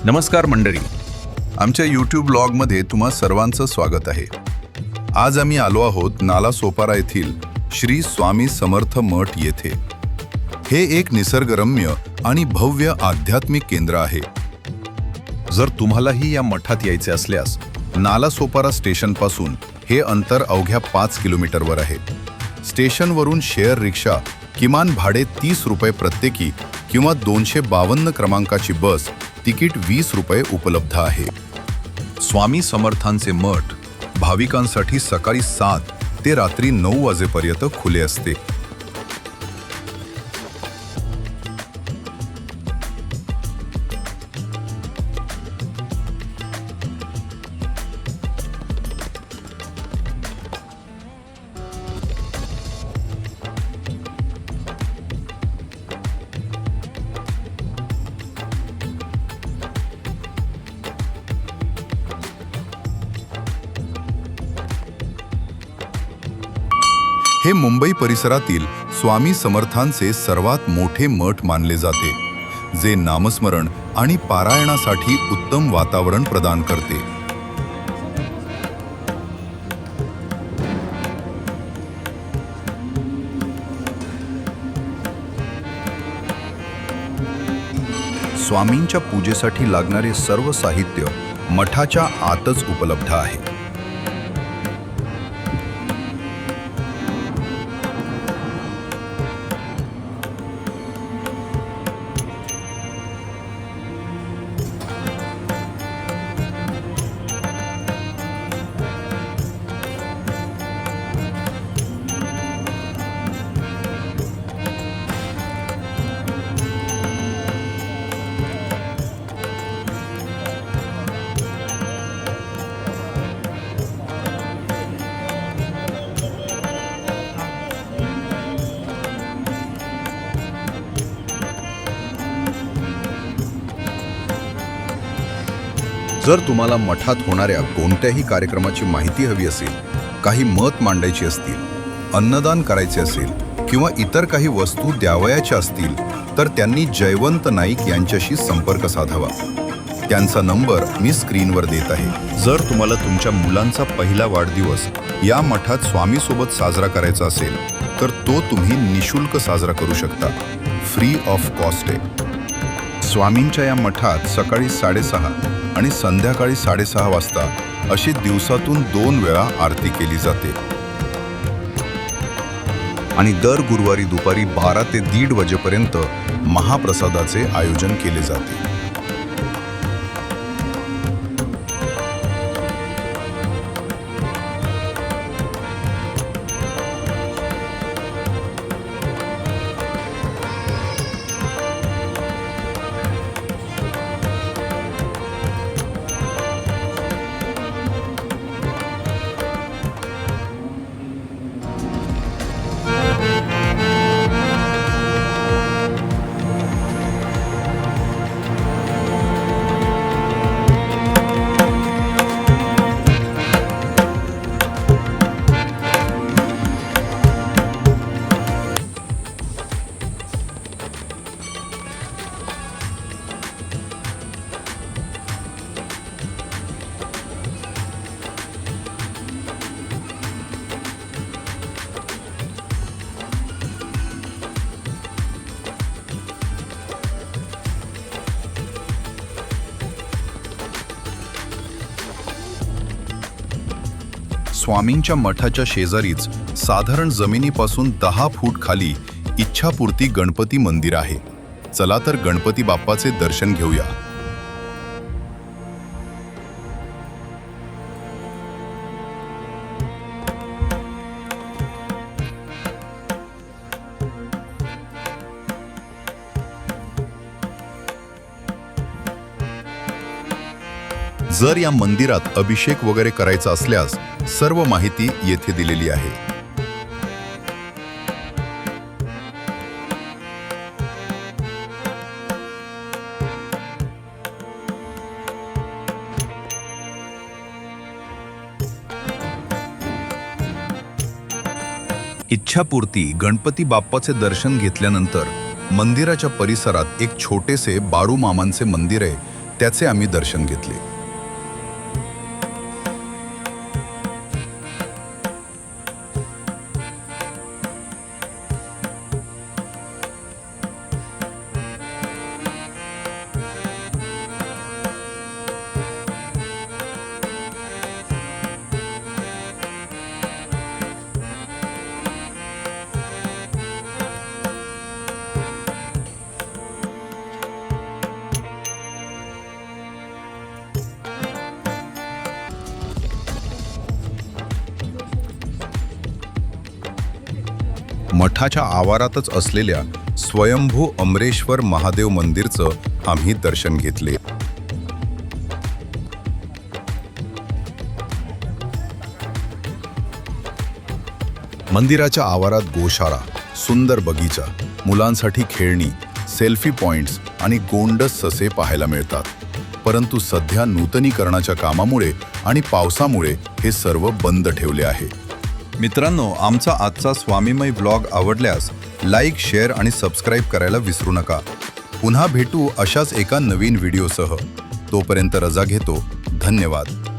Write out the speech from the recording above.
नमस्कार मंडळी, आमच्या यूट्यूब ब्लॉगमध्ये तुम्हा सर्वांचं स्वागत आहे. आज आम्ही आलो आहोत नालासोपारा येथील श्री स्वामी समर्थ मठ येथे. हे एक निसर्गरम्य आणि भव्य आध्यात्मिक केंद्र आहे. जर तुम्हालाही या मठात यायचे असल्यास नालासोपारा स्टेशनपासून हे अंतर अवघ्या 5 किलोमीटरवर आहे. स्टेशनवरून शेअर रिक्षा किमान भाडे 30 रुपये प्रत्येकी किंवा 252 क्रमांकाची बस तिकीट 20 रुपये उपलब्ध आहे. स्वामी समर्थांचे मठ भाविकांसाठी सकाळी 7 ते रात्री 9 वाजेपर्यंत खुले असते. हे मुंबई परिसरातील स्वामी समर्थांचे सर्वात मोठे मठ मानले जाते, जे नामस्मरण आणि पारायणासाठी उत्तम वातावरण प्रदान करते. स्वामींच्या पूजेसाठी लागणारे सर्व साहित्य मठाच्या आतच उपलब्ध आहे. जर तुम्हाला मठात होणाऱ्या कोणत्याही कार्यक्रमाची माहिती हवी असेल, काही मत मांडायची असतील, अन्नदान करायचे असेल किंवा इतर काही वस्तू द्यावयाच्या असतील तर त्यांनी जयवंत नाईक यांच्याशी संपर्क साधावा. त्यांचा नंबर मी स्क्रीनवर देत आहे. जर तुम्हाला तुमच्या मुलांचा पहिला वाढदिवस या मठात स्वामीसोबत साजरा करायचा असेल तर तो तुम्ही निशुल्क साजरा करू शकता. फ्री ऑफ कॉस्ट आहे. स्वामींच्या या मठात सकाळी 6:30 आणि संध्याकाळी 6:30 वाजता अशी दिवसातून 2 वेळा आरती केली जाते आणि दर गुरुवारी दुपारी 12 ते 1:30 वाजेपर्यंत महाप्रसादाचे आयोजन केले जाते. स्वामींच्या मठाच्या शेजारीच साधारण जमिनीपासून 10 फूट खाली इच्छापूर्ती गणपती मंदिर आहे. चला तर गणपती बाप्पाचे दर्शन घेऊया. जर या मंदिरात अभिषेक वगैरे करायचा असल्यास सर्व माहिती येथे दिलेली आहे. इच्छापूर्ती गणपती बाप्पाचे दर्शन घेतल्यानंतर मंदिराच्या परिसरात एक छोटेसे बाळू मामांचे मंदिर आहे, त्याचे आम्ही दर्शन घेतले. मठाच्या आवारातच असलेल्या स्वयंभू अमरेश्वर महादेव मंदिरचं आम्ही दर्शन घेतले. मंदिराच्या आवारात गोशाळा, सुंदर बगीचा, मुलांसाठी खेळणी, सेल्फी पॉइंट्स आणि गोंडस ससे पाहायला मिळतात. परंतु सध्या नूतनीकरणाच्या कामामुळे आणि पावसामुळे हे सर्व बंद ठेवले आहे. मित्रांनो, आमचा आजचा स्वामीमय व्लॉग आवडल्यास लाईक, शेअर आणि सबस्क्राईब करायला विसरू नका. पुन्हा भेटू अशाच एका नवीन व्हिडिओसह. तोपर्यंत रजा घेतो. धन्यवाद.